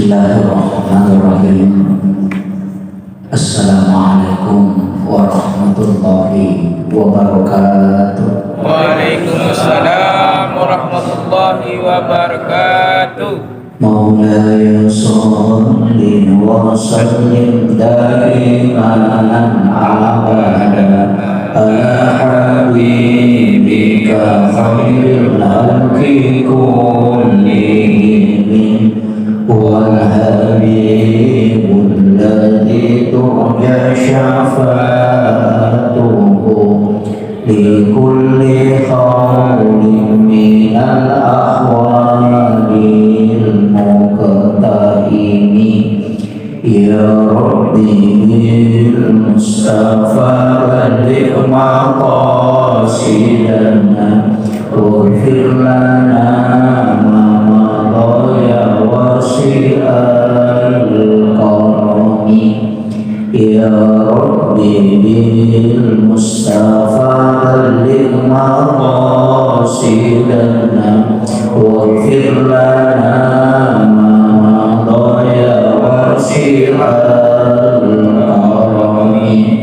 Bismillahirrahmanirrahim. Assalamualaikum warahmatullahi wabarakatuh. Waalaikumsalam warahmatullahi wabarakatuh. Maulaya sholli wa sallim daiman abada ala habibika khairil khalqi kullihim wal habibul ladzi turja syafa'atuhu li kulli khawlin minal ahwalil muqta'imi ya rabbi bil mustafa balligh maqasidana waghfir lana ma madaya wasi'al qarami ya rabbi bil mustafa balligh maqasidana waghfir lana ma madaya wasi'al qarami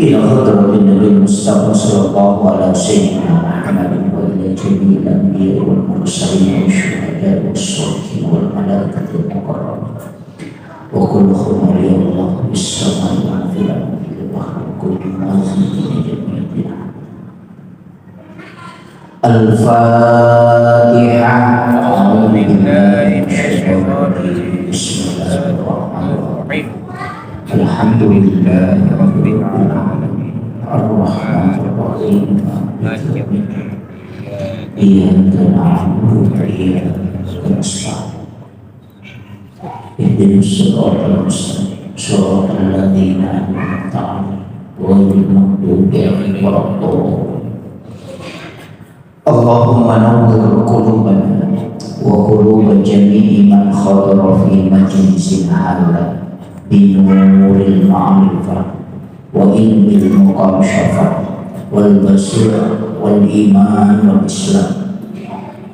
ila hadratin Nabi Mustafa sallallahu alaihi wasallam Muhammadin wa ila jami'il anbiya'i wal mursalin wa syuhada'i was-sholihin wal malaikatil muqarrabin wa kullu khairin ya Allah bis-samai wal fil ardi wa kullu mazidin jami'in. Al-Fatihah. A'udzu billahi minasyaitonir rajim. Bismillahirrahmanirrahim. Alhamdulillahi rabbil alamin. Ar-Rahmanir Rahim. Maliki yaumiddin. Iyyaka na'budu wa iyyaka nasta'in. Ihdinas siratal mustaqim. Shiratal ladzina an'amta 'alaihim ghairil maghdubi 'alaihim waladdallin. Allahumma nawwir qulubana wa quluba jami'i man khadara fi majlisin hadha binuril ma'rifah wa ilmil muqashafah wal basirah wal iman wal islam.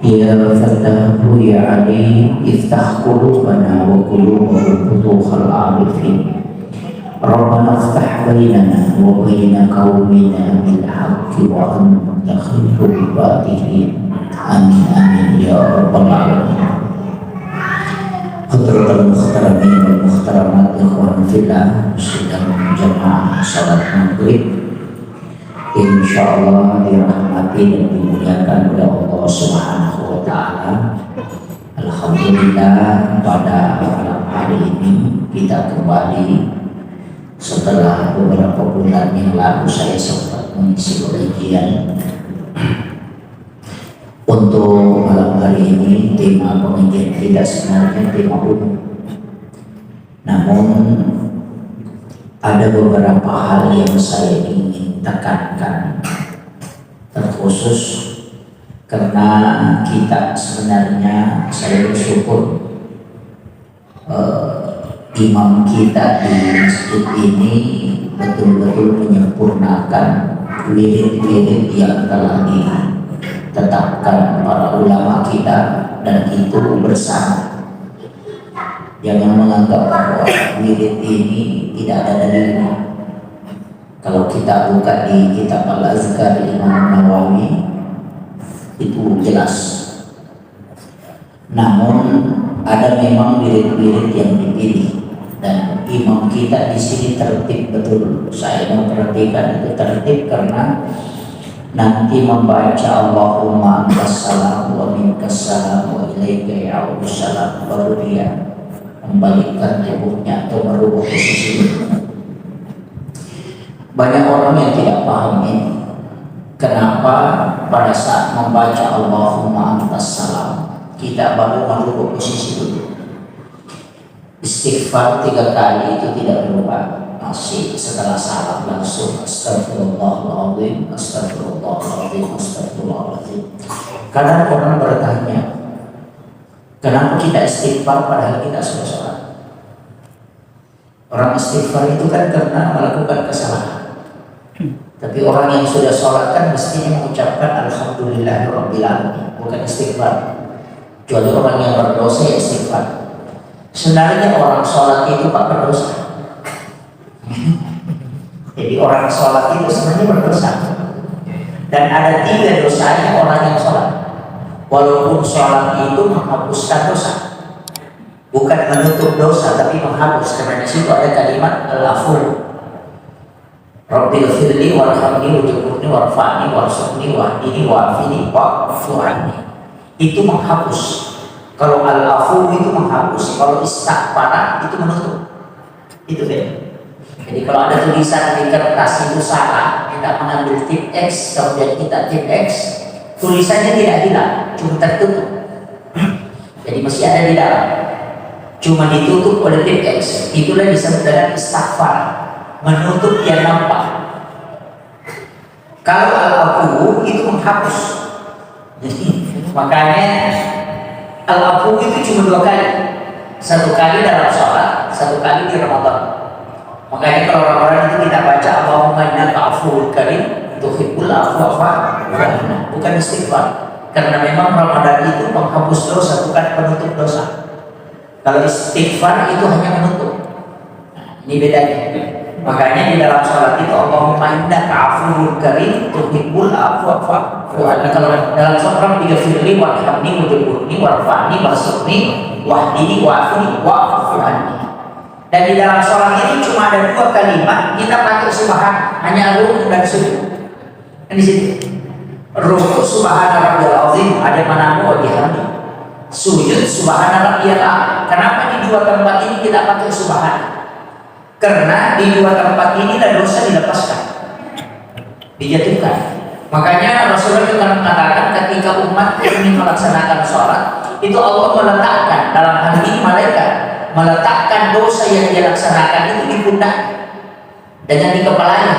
Ya Fatahu ya Ali iftah qulubana wa quluba futuhal arifin. Rabbana iftah bainana wa baina qaumina bil haqqi wa anta khairul fatihin. Amin amin ya rabbal alamin. Hadratul muhtaramin wal muhtaramat ikhwan fillah sedang jamaah salat maghrib insyaallah dirahmati dan dimuliakan oleh Allah Subhanahu wa taala. Alhamdulillah pada malam hari ini kita kembali setelah beberapa bulan yang lalu saya sempat mengisi pengajian. Untuk malam hari ini tema pengajian kita sebenarnya tema umum. Namun ada beberapa hal yang saya ingin tekankan terkhusus karena kita sebenarnya saya bersyukur imam kita di masjid ini betul-betul menyempurnakan wirid-wirid yang telah ditetapkan para ulama kita, dan itu bersama. Jangan menganggap bahwa wirid ini tidak ada dalilnya. Kalau kita buka di kitab Al-Azkar Imam Nawawi itu jelas. Namun ada memang wirid-wirid yang dipilih, dan imam kita di sini tertib betul. Saya memperhatikan itu tertib karena nanti membaca Allahumma antassalam wa minkassalam wa ilaika ya'udussalam, baru dia membalikkan tubuhnya atau merubah posisi. Banyak orang yang tidak paham ini. Kenapa pada saat membaca Allahumma antassalam kita baru merubah posisi dulu. Istighfar 3 kali itu tidak berubah. Masih setelah salam langsung astagfirullahaladzim, astagfirullahaladzim, astagfirullahaladzim. Kadang orang bertanya, kenapa kita istighfar padahal kita sudah sholat? Orang istighfar itu kan karena melakukan kesalahan. Tapi orang yang sudah sholat kan mestinya mengucapkan alhamdulillahirabbil alamin, bukan istighfar. Kecuali orang yang berdosa ya istighfar. Sebenarnya orang sholat itu Pak berdosa. Jadi orang sholat itu sebenarnya berdosa. Dan ada 3 dosanya orang yang sholat. Walaupun sholat itu menghapuskan dosa, bukan menutup dosa, tapi menghapus. Karena di situ ada kalimat al-afu. Rabbil firli warhamni wajburni warfa'ni warsuqni wahdini wa'afini wa'fu anni. Itu menghapus. Kalau al-afu itu menghapus, kalau istighfar itu menutup. Itu beda. Jadi kalau ada tulisan di kertas itu salah, kita mengambil tip X, kemudian kita tip X, tulisannya tidak hilang, cuma tertutup. Jadi masih ada di dalam, cuma ditutup oleh tip X. Itulah disebut dengan istighfar, menutup yang nampak. Kalau al-afu itu menghapus. Jadi makanya al-afu itu cuma 2 kali, 1 kali dalam sholat, 1 kali di Ramadan. Makanya kalau Ramadan itu kita baca Allahumma innaka afuwwun karim tuhibbul afwa fa'fu anna, bukan istighfar. Karena memang Ramadan itu menghapus dosa, bukan penutup dosa. Kalau istighfar itu hanya menutup. Nah, ini bedanya. Makanya di dalam sholat itu Allahumma innaka afuwwun karim tuhibbul afwa fa'fu anna. Kalau dalam sholat bighfirli warhamni wajburni warfa'ni warsuqni wahdini wa'afini wa'fu anni. Dan di dalam sholat ini cuma ada 2 kalimat, kita pakai subhan, hanya ruku dan sujud. Di situ ruku subhana rabbiyal azim, ada manamu wa bihamdi. Sujud subhana rabbiyal a'la. Kenapa di 2 tempat ini kita pakai subhan? Karena di 2 tempat ini dosa dilepaskan, dijatuhkan. Makanya Rasulullah juga mengatakan ketika umat ingin melaksanakan sholat, itu Allah meletakkan dalam hal ini malaikat meletakkan dosa yang dia laksanakan itu di pundak dengan di kepalanya.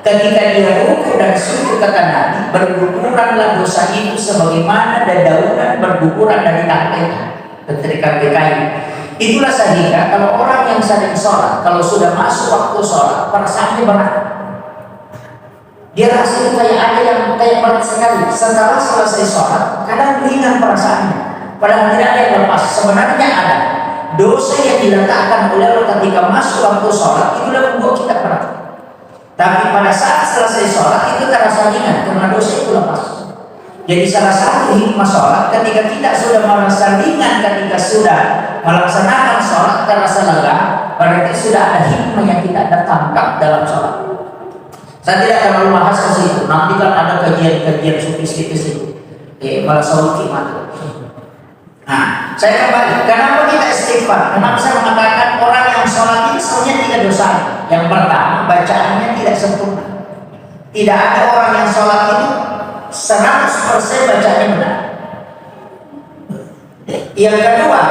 Ketika dia ruku dan sujud, kata Nabi, berguguranlah dosa itu sebagaimana dedaunan berguguran dari tangkainya, ketika kayu. Itulah sehingga kalau orang yang sedang sholat, kalau sudah masuk waktu sholat, perasaannya berat. Dia rasa itu kayak ada yang kayak berat sekali. Setelah selesai sholat, kadang ringan perasaannya, padahal tidak ada yang lepas. Sebenarnya ada dosa yang diletakkan oleh Allah ketika masuk waktu sholat, itulah membuat kita berat. Tapi pada saat selesai sholat itu terasa ringan karena dosa itu lepas. Jadi salah satu hikmah sholat ketika kita sudah merasa ringan, ketika sudah melaksanakan sholat terasa lega, berarti sudah ada hikmah yang kita tangkap dalam sholat. Saya tidak terlalu bahas ke situ. Nanti kan ada kajian-kajian sofistikis itu, malah selalu hikmah. Nah, saya kembali. Kenapa kita istighfar? Kenapa saya mengatakan orang yang sholat itu sebenarnya 3 dosa. Yang pertama, bacaannya tidak sempurna. Tidak ada orang yang sholat itu 100% bacaannya benar. Yang kedua,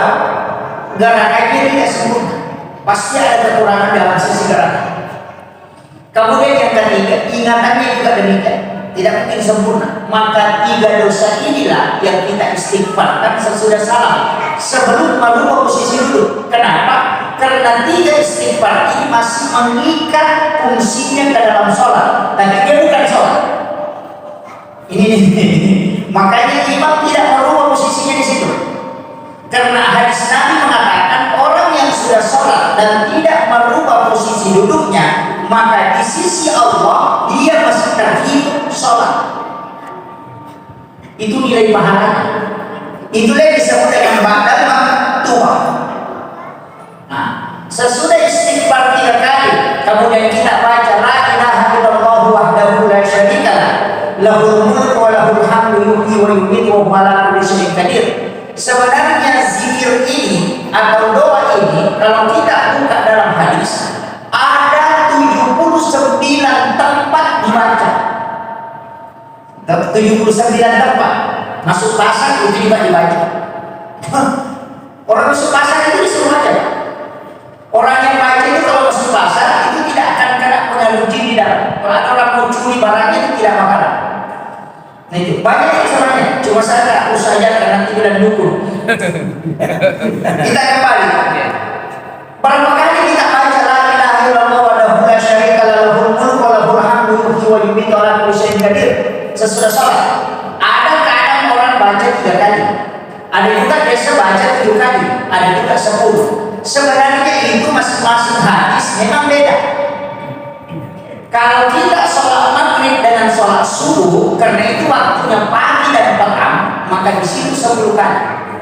gerakannya tidak sempurna. Pasti ada kekurangan dalam sisi gerakan. Kemudian yang ketiga, ingatannya juga demikian, tidak mungkin sempurna. Maka 3 dosa inilah yang kita istighfarkan sesudah salam, sebelum merubah posisi duduk. Kenapa? Karena 3 istighfar ini masih mengikat fungsinya ke dalam sholat, tapi dia bukan sholat. Ini. Makanya imam tidak merubah posisinya di situ. Karena hadis Nabi mengatakan orang yang sudah sholat dan tidak merubah posisi duduknya, maka di sisi Allah dia masih terhitung sholat. Itu nilai pahalanya. Itulah yang disebut dengan badal maktuah. Nah, sesudah istighfar 3 kali, kemudian kita baca la ilaha illallah wahdahu la syarikalah, lahul mulku wa lahul hamdu yuhyi wa yumiitu wa huwa ala kulli syai'in qadir. Sebenarnya zikir ini atau doa ini kalau kita buka dalam hadis ada 79 tempat dibaca. 79 tempat. Masuk pasar itu juga dibaca. Orang masuk pasar itu disuruh baca. Orang yang baca itu kalau masuk pasar itu tidak akan kena pengaruh jin di dalam. Kalau ada orang mau curi barangnya itu tidak bakalan. Nah itu banyak yang sebenarnya. Cuma saya tak usah ajarkan nanti bilang dukun. Kita kembali. Berapa kali kita baca la ilaha illallah wahdahu la syarikalah lahul mulku wa lahul hamdu yuhyi wa yumiitu wa ala kulli syai'in qadir. Sesudah sholat ada kadang orang baca 3 kali, ada juga biasa baca 7 kali, ada juga 10. Kalau kita sholat maghrib dengan sholat subuh, karena itu waktunya pagi dan petang, maka di situ 10 kali.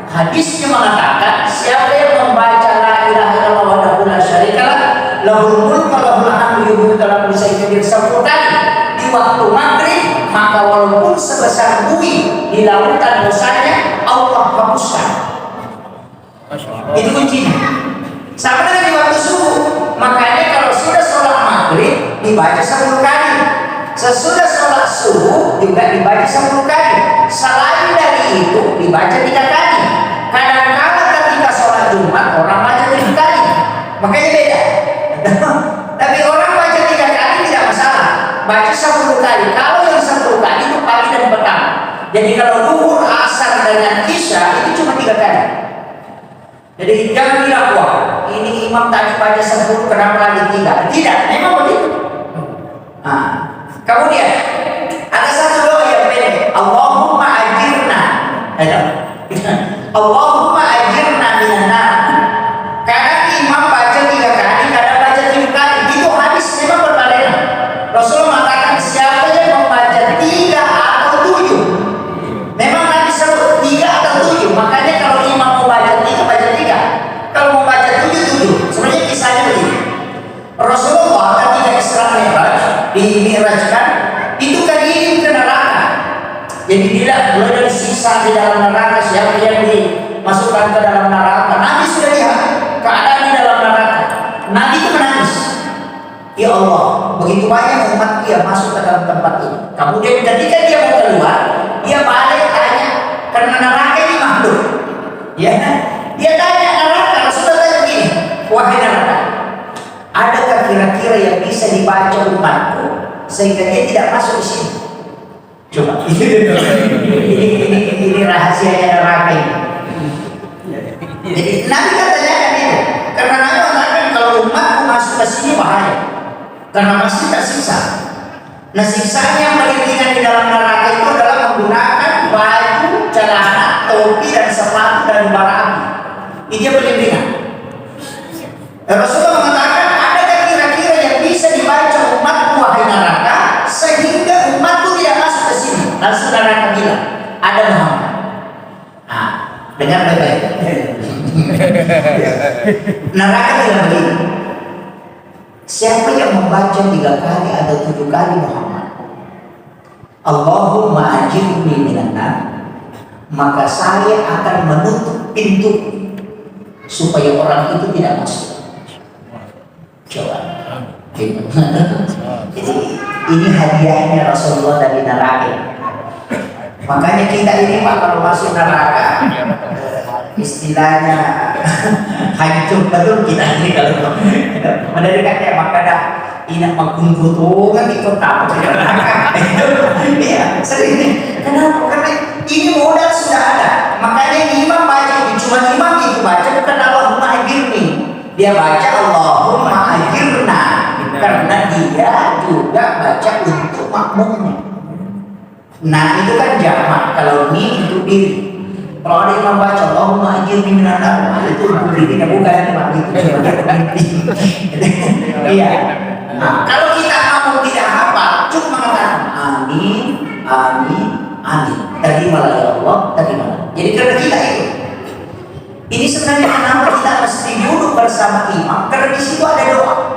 Hadisnya mengatakan, siapa yang membaca la ilaha illallah wahdahu la syarikalah, lahul mulku wa lahul hamdu yuhyi wa yumiitu 10 kali di waktu maghrib, maka walaupun sebesar bumi di lautan dosanya, Allah hapuskan. Itu kuncinya. Sama dengan di waktu subuh. Makanya kalau sudah sholat maghrib dibaca 10 kali, sesudah sholat subuh juga dibaca 10 kali. Selain dari itu dibaca 3 kali. Kadang-kadang ketika sholat Jumat orang baca 3 kali, makanya beda. Tapi orang baca 3 kali tidak masalah, baca 10 kali. Kalau yang 10 kali itu pagi dan petang. Jadi kalau duhur, asar dengan isya itu cuma 3 kali. Jadi jangan bilang, wah ini imam tadi baca 10 kenapa lagi 3? Tidak, memang begitu. Nah, kemudian ada satu doa yang pendek, Allahumma ajirna. Allahumma ajirna minan nar. Kadang imam baca 3 kali, kadang baca 7 kali. Itu hadis memang berbeda. Rasulullah mengatakan siapa yang membaca 3 atau 7. Memang Nabi sebut 3 atau 7. Makanya kalau imam mau baca 3, baca 3. Kalau mau baca 7. Sebenarnya kisahnya begini. Rasulullah ketika Isra Mi'raj dimirajkan, itu kan ingin ke neraka. Jadi tidak boleh ada sisa di dalam neraka. Siapa yang dimasukkan ke dalam neraka, Nabi sudah lihat keadaan di dalam neraka. Nabi itu menangis, ya Allah, begitu banyak umat dia masuk ke dalam tempat ini. Kemudian ketika dia mau keluar, dia balik tanya, karena neraka ini makhluk, ya, dia tanya neraka. Rasulullah tanya begini, wahai neraka, adakah kira-kira yang bisa dibaca umatku sehingga dia tidak masuk di sini? Coba, ini rahasianya neraka ini. Jadi Nabi katanya kan itu, karena Nabi mengatakan kalau umatku masuk ke sini bahaya, karena pasti tersiksa. Nah, siksanya yang paling ringan di dalam neraka itu adalah menggunakan baju, celana, topi dan sepatu dan bara api. Itu yang paling ringan. Rasulullah mengatakan, adakah kira-kira yang bisa dibaca umatku wahai neraka sehingga umatku tidak masuk ke sini? Lalu neraka bilang, ada Muhammad. Nah, dengar baik-baik. Neraka bilang begini, siapa yang membaca 3 kali atau 7 kali Muhammad, Allahumma ajirni minan nar, maka saya akan menutup pintu supaya orang itu tidak masuk. Coba. Jadi ini hadiahnya Rasulullah dari neraka. Makanya kita ini Pak kalau masuk neraka, istilahnya hancur betul kita ini kalau mendekatnya maka dah ini mengkutungan itu tahu neraka. Iya sering nih. Kenapa? Karena ini modal sudah ada. Makanya imam baca itu cuma imam itu baca bukan Allahumma ajirni. Dia baca Allahumma ajirna karena dia juga baca untuk makmumnya. Nah itu kan jamak, kalau ini untuk diri. Kalau ada imam baca Allahumma ajirni minan nar, itu untuk diri, bukan cuma itu. Iya. Nah, kalau kita mau tidak hafal, cuma mengatakan amin, amin, amin. Terimalah ya Allah, terimalah. Jadi karena kita itu, ini sebenarnya kenapa kita mesti duduk bersama imam? Karena di situ ada doa.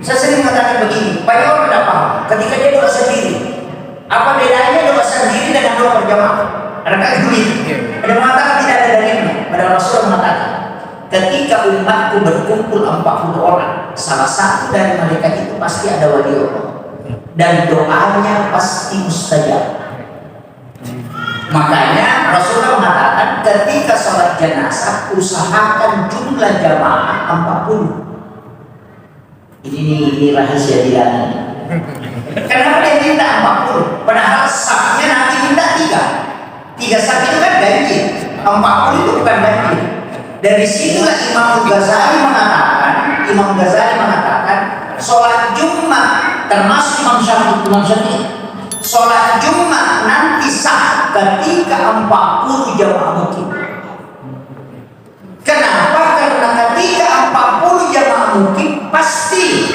Saya sering mengatakan begini, banyak orang tidak paham. Ketika dia doa sendiri, apa bedanya doa sendiri dengan doa berjamaah? Adakah begitu? Ada mengatakan tidak ada dalilnya. Pada Rasul mengatakan, ketika umatku berkumpul 40 orang, salah satu dari mereka itu pasti ada wali Allah dan doanya pasti mustajab. Makanya Rasulullah mengatakan ketika sholat jenazah usahakan jumlah jamaah 40. Ini rahasia dia. Kenapa dia minta 40? Padahal sahnya nanti minta 3 sah itu kan ganjil, 40 itu bukan ganjil. Dari situlah Imam Ghazali mengatakan sholat Jumat termasuk Imam Syafi'i, sholat Jumat nanti sah ketika 40 jamaah mukim. Kenapa? Karena ketika 40 jamaah mukim pasti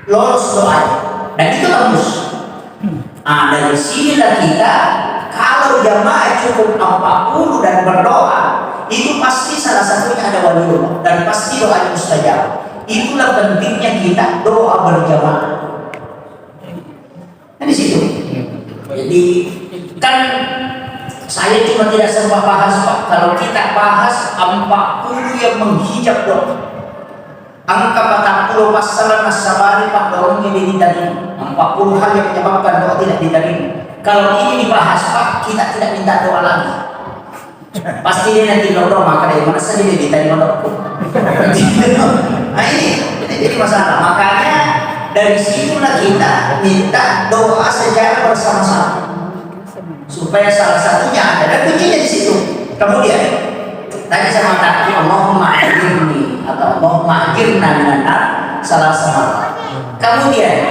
lolos doanya dan itu tembus. Dari sinilah kita kalau jamaah cukup 40 dan berdoa itu pasti salah satunya ada waliullah dan pasti doa mustajab. Itulah pentingnya kita doa berjamaah. Nah, di situ. Jadi kan saya cuma tidak sempat bahas Pak. Kalau kita bahas 40 yang menghijab doa. Angka 40 pasaran nasabari Pak doanya diterima. 40 hal yang menyebabkan doa tidak diterima. Kalau ini dibahas Pak, kita tidak minta doa lagi. Pasti dia nanti doa maka dari mana saja dia diterima doa. Nah ini jadi masalah. Makanya dari situlah kita minta doa secara bersama-sama supaya salah satunya ada dan kuncinya di situ. Kemudian tadi saya mengatakan Allahumma ajirni atau Allahumma ajirna minan nar salah sama. Kemudian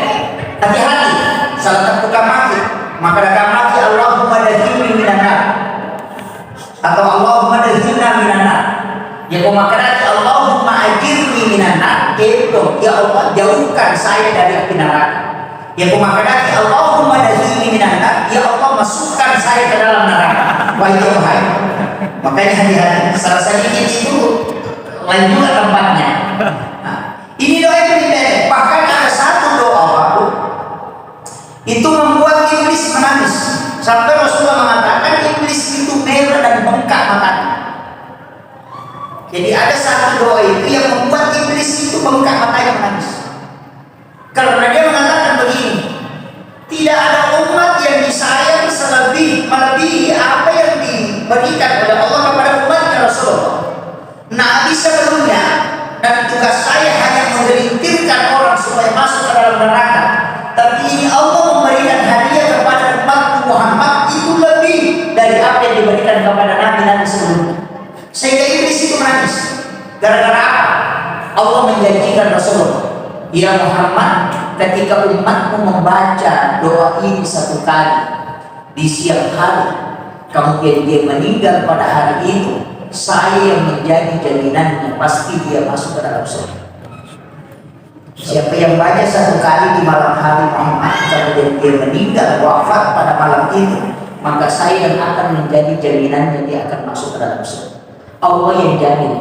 hati-hati salah terbuka mati maka datang mati Allahumma dahilni minan nar atau Allahumma dahilna minan nar. Ya maka Allahumma ajirni minan nar itu ya Allah jauhkan saya dari api neraka. Ya kumakadaki Allahumma dahilni minan nar ya Allah masukkan saya ke dalam neraka. Wah itu bahaya. Makanya hati-hati salah sedikit itu lain juga tempatnya. Nah, ini doa yang dipendek. Bahkan ada satu doa waktu itu membuat iblis menangis sampai Rasulullah mengatakan iblis itu merah dan bengkak matanya. Jadi ada satu doa itu yang membuat iblis itu bengkak matanya menangis. Karena dia mengatakan begini, tidak ada umat yang disayang melebihi apa yang diberikan oleh Allah kepada umatnya Rasulullah. Nabi sebelumnya dan tugas saya hanya menggelincirkan orang supaya masuk ke dalam neraka. Tapi ini Allah memberikan hadiah kepada umat Muhammad itu lebih dari apa yang diberikan kepada Nabi sebelumnya. Sehingga iblis itu menangis. Gara-gara apa? Allah menjanjikan Rasulullah, ya Muhammad, ketika umatmu membaca doa ini satu kali di siang hari, kemudian dia meninggal pada hari itu, saya yang menjadi jaminannya pasti dia masuk ke dalam surga. Siapa yang baca satu kali di malam hari Muhammad, kemudian dia meninggal wafat pada malam itu, maka saya yang akan menjadi jaminannya dia akan masuk ke dalam surga. Allah yang jamin.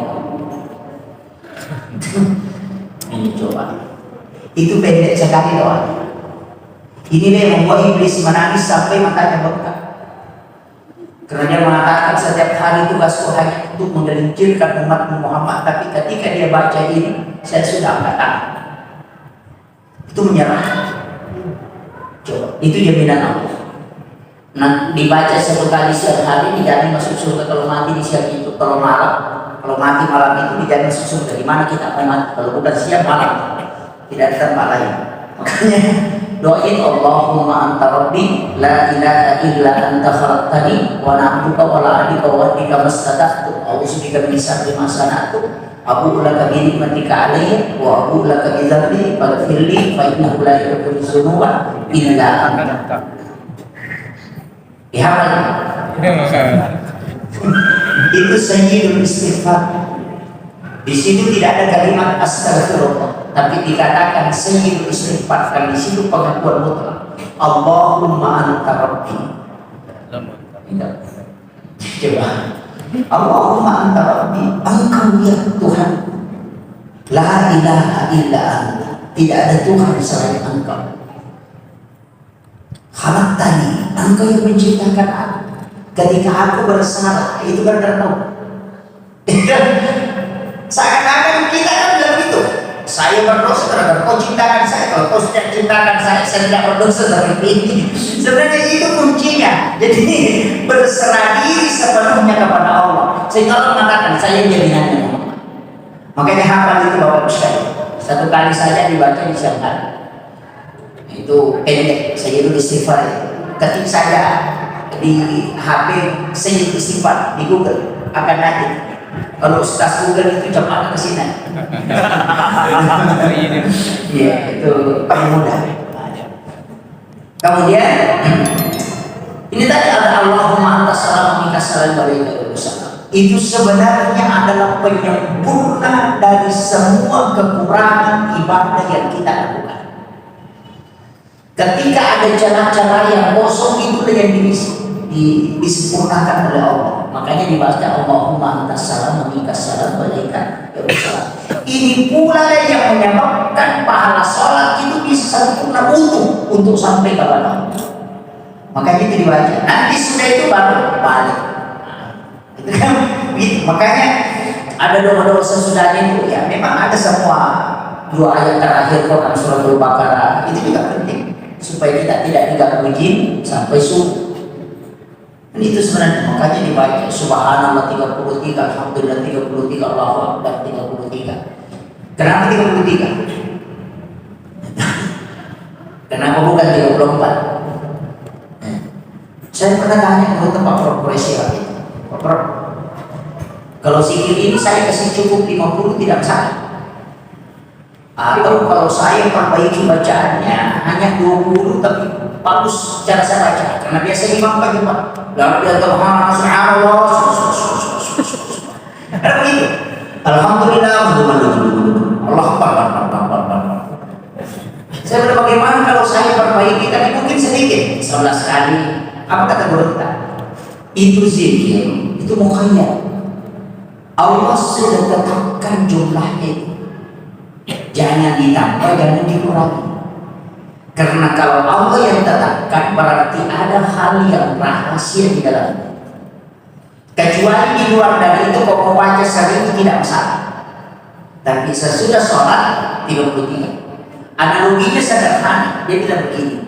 Ini coba. Itu pendek sekali doa. Ini yang membuat iblis menangis sampai matanya bengkak. Karena dia mengatakan setiap hari tugasku hanya untuk menggelincirkan umat Muhammad, tapi ketika dia baca ini, saya sudah angkat tangan. Itu menyerah. Coba, itu jaminan Allah. Nah, dibaca satu kali siang hari dijamin masuk surga kalau mati di siang itu. Kalau mati malam itu dijamin masuk surga. Di mana kita akan mati? Kalau bukan siang malam. Tidak ada tempat lain. Makanya doain Allahumma anta rabbi la ilaha illa anta khalaqtani wa na'buduka wa la adika wa adika mastata'tu a'udzubika min syarri ma sana'tu abu'u laka bi ni'matika alayya wa abu'u laka bi dzambi faghfirli fa innahu la yaghfiru dzunuba illa anta. Dihafal. Itu sayyidul istighfar. Di situ tidak ada kalimat astagfirullah, tapi dikatakan sayyidul istighfar. Dan di situ pengakuan mutlak. Allahumma anta rabbi. Coba. Allahumma anta rabbi. Engkau ya Tuhan. La ilaha illa anta. Tidak ada Tuhan selain Engkau. Khalaqtani. Engkau yang menciptakan aku. Ketika aku bersalah, itu karena Engkau. Seakan-akan kita kan bilang gitu, saya berdosa terhadap kau ciptakan saya, kalau kau tidak ciptakan saya tidak berdosa seperti ini. Sebenarnya itu kuncinya. Jadi berserah diri sepenuhnya kepada Allah. Sehingga Allah mengatakan saya jaminannya. Makanya hafal itu Bapak sekalian. Satu kali saja dibaca di siang hari. Itu pendek, sayyidul istighfar. Ketik saja di HP sayyidul istighfar di Google akan nanti. Kalau Ustaz Google itu cepat ke sini. Iya, itu paling mudah. Kemudian ini tadi ada Allahumma anta salam minka salam alaika wasallam. Itu sebenarnya adalah penyempurna dari semua kekurangan ibadah yang kita lakukan. Ketika ada cara-cara yang kosong itu yang disempurnakan oleh Allah. Makanya dibaca Allahumma antas salam wa minkas salam wa ilaika salam. Ini pula yang menyebabkan pahala sholat itu bisa sempurna utuh untuk sampai kepada Allah. Makanya itu dibaca. Nanti sudah itu baru balik. Itu kan, gitu. Makanya ada doa-doa sesudahnya itu ya memang ada semua dua ayat terakhir Quran surat Al-Baqarah itu juga penting supaya kita tidak diganggu jin sampai subuh. Dan itu sebenarnya makanya dibaca subhanallah 33, alhamdulillah 33, Allahu akbar 33. Kenapa 33? Kenapa bukan 34? Saya pernah tanya ke tempat profesi itu. Prof, kalau zikir ini saya kasih cukup 50 tidak salah. Atau kalau saya perbaiki bacaannya hanya 20 tapi bagus cara saya baca. Karena biasa imam kan cuma la ilaha illallah subhanallah. Ada begitu. Alhamdulillah Allah akbar. Saya bertanya bagaimana kalau saya perbaiki tapi mungkin sedikit 11 kali. Apa kata guru kita? Itu zikir, itu mukhayal. Allah sudah tetapkan jumlahnya itu. Jangan ditambah, jangan dikurangi. Karena kalau Allah yang tetapkan berarti ada hal yang rahasia di dalamnya. Kecuali di luar dari itu kok mau baca sering tidak masalah. Tapi sesudah sholat 33. Analoginya sederhana, dia bilang begini.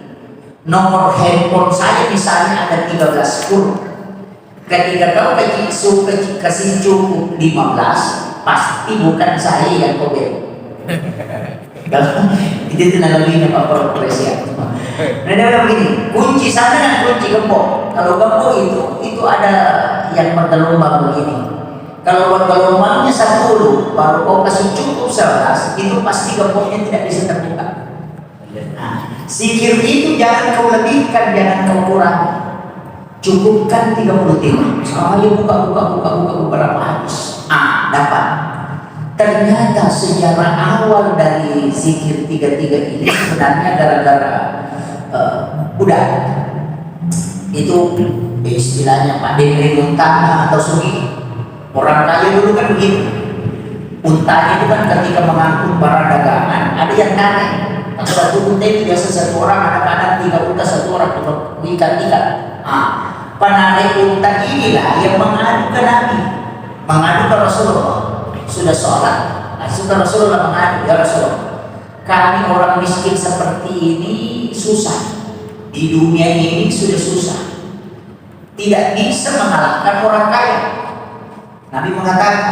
Nomor handphone saya misalnya ada 13 huruf. Ketika kau kasih cukup 15, pasti bukan saya yang kau beri. Kalau itu analoginya Pak Profesor. Nah dia bilang begini, kunci sana dan kunci gembok. Kalau gembok itu ada yang bergelombang begini. Kalau bergelombangnya 10, baru kau kasih cukup 11, itu pasti gemboknya tidak bisa terbuka. Nah, zikir itu jangan kau lebihkan, jangan kau kurangi. Cukupkan 33. Saya buka beberapa hadis. Dapat. Ternyata sejarah awal dari zikir 33 ini sebenarnya gara-gara budak. Itu istilahnya Pak Demri untanya atau sugi. Orang kaya dulu kan begitu. Untanya itu kan ketika mengangkut barang dagangan, ada yang narik. Atau satu unta itu biasa satu orang, anak-anak 3 unta satu orang ikan-ikan. Penarik unta inilah yang mengadu ke Nabi, mengadu ke Rasulullah. Sudah sholat, sudah Rasulullah mengadu, ya Rasulullah, kami orang miskin seperti ini susah. Di dunia ini sudah susah, tidak bisa mengalahkan orang kaya. Nabi mengatakan,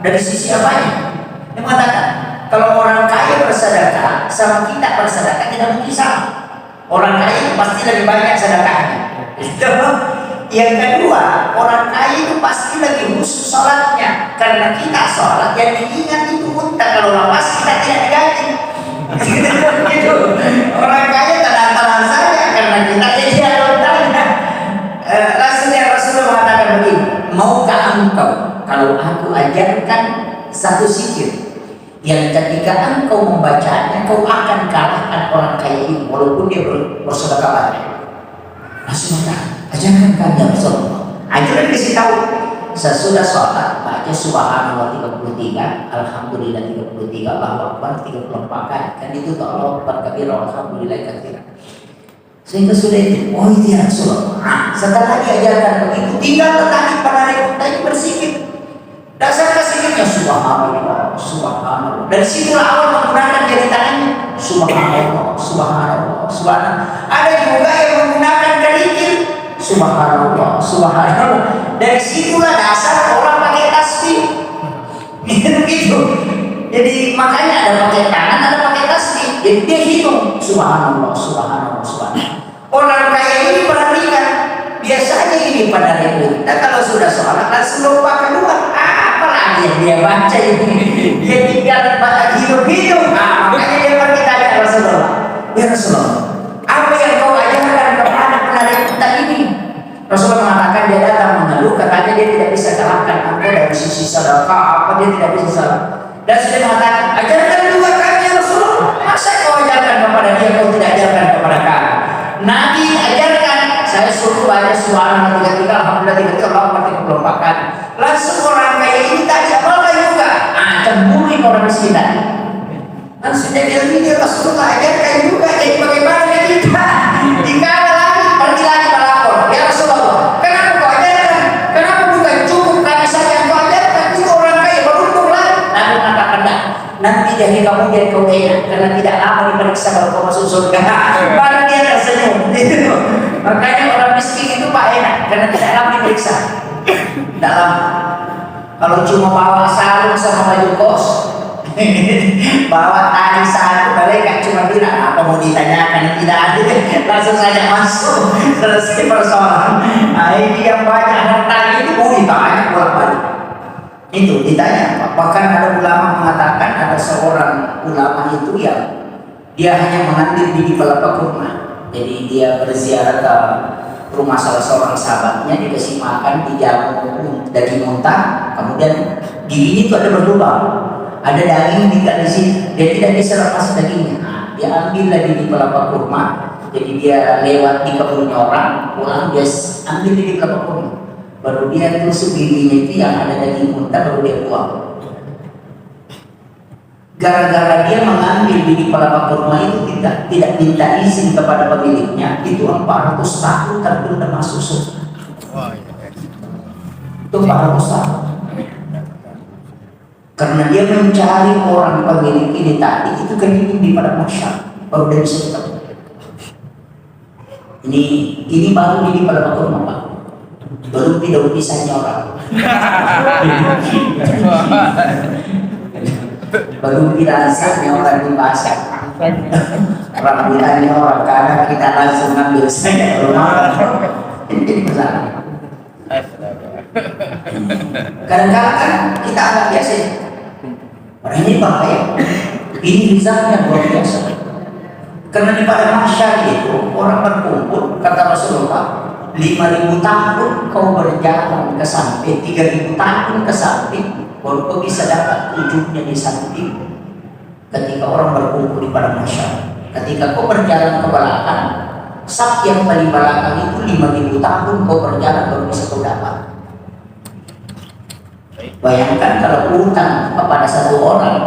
dari sisi apanya? Dia mengatakan, kalau orang kaya bersedekah sama kita bersedekah tidak mungkin sama. Orang kaya itu pasti lebih banyak sedekahnya. Yang kedua, orang kaya itu pasti lagi khusus sholatnya. Karena kita sholat yang diingat itu unta, kalau lepas kita tidak diganti. Gitu. Orang kaya tenang-tenang saja karena kita jadi ada untanya. Rasulullah mengatakan begini, maukah engkau kalau aku ajarkan satu zikir yang ketika engkau membacanya kau akan kalahkan orang kaya ini walaupun dia bersedekah banyak. Rasulullah ajarkan kami ya Rasulullah. Akhirnya dikasih tahu sesudah sholat baca subhanallah 33, alhamdulillah 33, Allahu akbar 34 kali. Kan itu Allah akbar kabira alhamdulillah katsira. Sehingga sudah itu, oh itu ya Rasulullah. Setelah diajarkan begitu, tinggal tadi penarik unta itu bersikir. Dasar kesikirnya subhanallah, subhanallah. Dari situlah awal menggunakan jari tangannya subhanallah, subhanallah, subhanallah. Ada juga yang menggunakan kerikil subhanallah, subhanallah. Dari situlah dasar orang pakai tasbih. Gitu. Jadi makanya ada pakai tangan, ada pakai tasbih. Jadi dia hitung subhanallah, subhanallah, subhanallah. Orang kaya ini perhatikan, biasanya ini pada ribut. Dan kalau sudah sholat langsung lupa keluar. Apalagi yang dia baca ini, dia tinggal pada hidup-hidup. Makanya dia bertanya Rasulullah, ya Rasulullah, apa yang kau ajarkan kepada penarik unta ini? Rasulullah mengatakan dia datang mengeluh, katanya dia tidak bisa kalahkan engkau dari sisi sedekah, apa dia tidak bisa salah. Dan sudah mengatakan, ajarkan juga kami ya Rasulullah. Masa kau ajarkan kepada dia, kau tidak ajarkan kepada kami? Langsung dia bilang ini Rasulullah ajarkan juga, jadi bagaimana kita dikala lagi pergi lagi melapor, ya Rasulullah, kenapa kau ajarkan? Kenapa bukan cukup kami saja yang kau ajarkan? Itu orang kaya beruntung lagi. Nabi mengatakan nanti dari kamu dia kau enak karena tidak lama diperiksa kalau kau masuk surga. Baru dia tersenyum. Makanya orang miskin itu Pak enak karena tidak lama diperiksa. Tidak lama. Kalau cuma bawa sarung sama baju kos, bawa tali satu, mereka cuma bilang apa mau ditanyakan, tidak ada, langsung saja masuk, selesai persoalan. Nah, ini yang banyak hartanya itu mau ditanya bolak-balik. Itu ditanya. Bahkan ada ulama mengatakan ada seorang ulama itu yang dia hanya mengambil biji kelapa kurma. Jadi dia berziarah ke rumah salah seorang sahabatnya, dikasih makan dijamu daging muntah, kemudian giginya itu ada berlubang, ada daging di sini, dia tidak bisa lepas dagingnya. Nah, dia ambil lagi di kelapa kurma, jadi dia lewat di kebunnya orang, pulang dia ambil di kelapa kurma, baru dia tusuk giginya itu yang ada daging muntah, baru dia buang. Gara-gara dia mengambil biji kelapa kurma itu tidak minta izin kepada pemiliknya, itu 400 tahun tertunda masuk surga. Itu 400 tahun. Karena dia mencari orang pemilik ini tadi, itu keliling di pada masyarakat, baru dia bisa ketemu. Ini baru biji kelapa kurma Pak, belum tidak pisahnya orang. Baru dirasanya orang di pasar, rambutannya orang karena kita langsung ambil saja rumah. Ini masalah. Kadang-kadang kan kita agak biasa, orang ini bahaya, ini rizalnya luar biasa. Karena di pada masyarakat itu orang berkumpul, kata Rasulullah, 5.000 tahun kau berjalan ke samping, 3.000 tahun ke samping, baru kau bisa dapat ujungnya di samping. Ketika orang berkumpul di pada masyarakat, ketika kau berjalan ke belakang, sak yang paling belakang itu 5.000 tahun kau berjalan baru bisa kau dapat. Bayangkan kalau utang kepada satu orang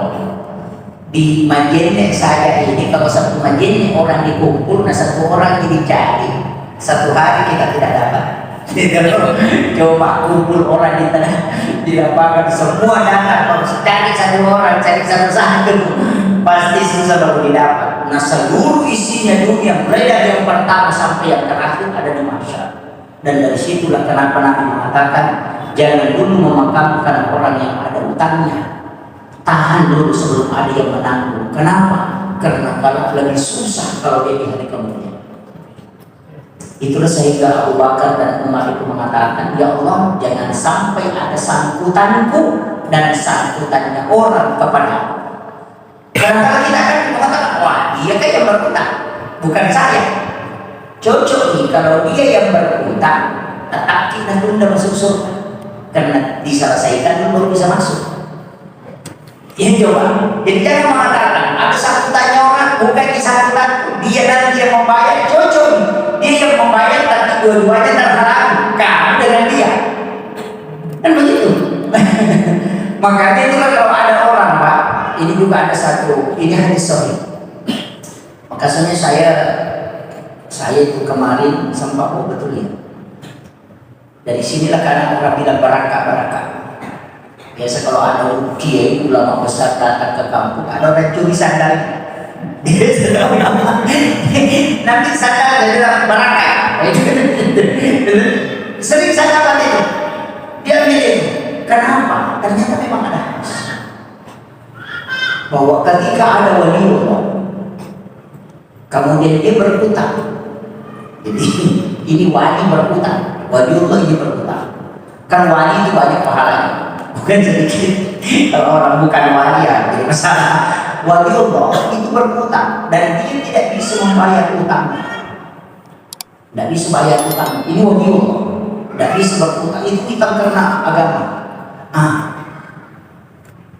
di Majene saja ini, kalau satu Majene orang dikumpul, nah satu orang jadi cari, satu hari kita tidak dapat. Coba kumpul orang di tengah di lapangan, semua datang harus cari satu orang, cari satu-satu, pasti susah baru didapat. Nah seluruh isinya dunia mulai dari yang pertama sampai yang terakhir ada di masyarakat. Dan dari situlah kenapa Nabi mengatakan jangan dulu memakamkan orang yang ada utangnya, tahan dulu sebelum ada yang menanggung. Kenapa? Karena kalau lebih susah kalau dia di hari kemudian. Itulah sehingga Abu Bakar dan Umar itu mengatakan, ya Allah, jangan sampai ada sangkutanku dan sangkutannya orang kepada. Karena kita akan mengatakan, wah dia kan yang berhutang, bukan saya. Cocok nih kalau dia yang berhutang, tetap kita tunda masuk surga, karena diselesaikan baru bisa masuk. Ya coba, jadi jangan mengatakan ada sangkutannya orang, bukan sangkutanku, dia nanti yang membayar, cocok nih. Dia yang membayar tapi dua-duanya terhalang, kamu dengan dia, kan begitu. Makanya itu kalau ada orang Pak, ini juga ada satu, ini hadis sahih. Makanya saya itu kemarin sempat betul ya. Dari sinilah kadang orang bilang barakah. Biasa kalau ada kiai ulama besar datang ke kampung, ada orang curi sandal. Nanti sandal dari barakah. Sering sandal itu. Dia milih. Kenapa? Ternyata memang ada hadis bahwa ketika ada waliullah, kemudian dia berhutang. Jadi ini wali berhutang, waliullah ini berhutang. Kan wali itu banyak pahalanya, bukan sedikit. Kalau orang bukan wali ya jadi masalah. Waliullah itu berhutang dan dia tidak bisa membayar utangnya. Tidak bisa bayar utang. Ini waliullah, tidak bisa berhutang. Itu kita karena agama.